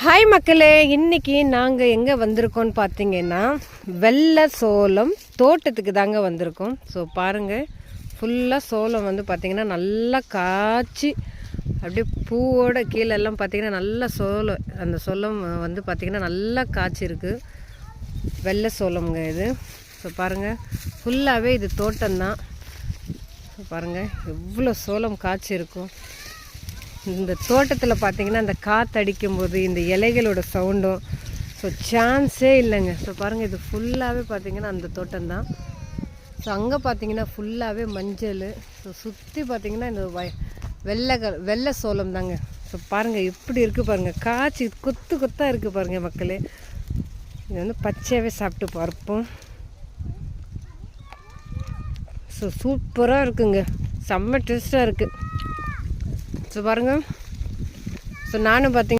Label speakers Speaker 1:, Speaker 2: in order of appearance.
Speaker 1: Hi மக்களே, இன்றைக்கி நாங்கள் எங்கே வந்திருக்கோம்னு பார்த்தீங்கன்னா வெள்ளை சோளம் தோட்டத்துக்கு தாங்க வந்திருக்கோம். ஸோ பாருங்கள், ஃபுல்லாக சோளம் வந்து பார்த்திங்கன்னா நல்லா காய்ச்சி அப்படியே பூவோட கீழெல்லாம் பார்த்திங்கன்னா நல்லா சோளம், அந்த சோளம் வந்து பார்த்திங்கன்னா நல்லா காய்ச்சிருக்கு. வெள்ளை சோளம்ங்க இது. ஸோ பாருங்கள், ஃபுல்லாகவே இது தோட்டம்தான். ஸோ பாருங்கள் எவ்வளோ சோளம் காய்ச்சி இருக்கும். இந்த தோட்டத்தில் பார்த்திங்கன்னா அந்த காற்றடிக்கும்போது இந்த இலைகளோட சவுண்டும் ஸோ சான்ஸே இல்லைங்க. ஸோ பாருங்கள், இது ஃபுல்லாகவே பார்த்திங்கன்னா அந்த தோட்டம்தான். ஸோ அங்கே பார்த்திங்கன்னா ஃபுல்லாகவே மஞ்சள். ஸோ சுற்றி பார்த்திங்கன்னா இந்த வெள்ளை சோளம் தாங்க. ஸோ பாருங்கள் எப்படி இருக்குது பாருங்கள், காய்ச்சி கொத்து கொத்தாக இருக்குது பாருங்கள் மக்களே. இது வந்து பச்சையாகவே சாப்பிட்டு பார்ப்போம். ஸோ சூப்பராக இருக்குங்க, செம்ம டேஸ்ட்டாக இருக்குது. ஸோ பாருங்கள், ஸோ நானும் பார்த்தீங்க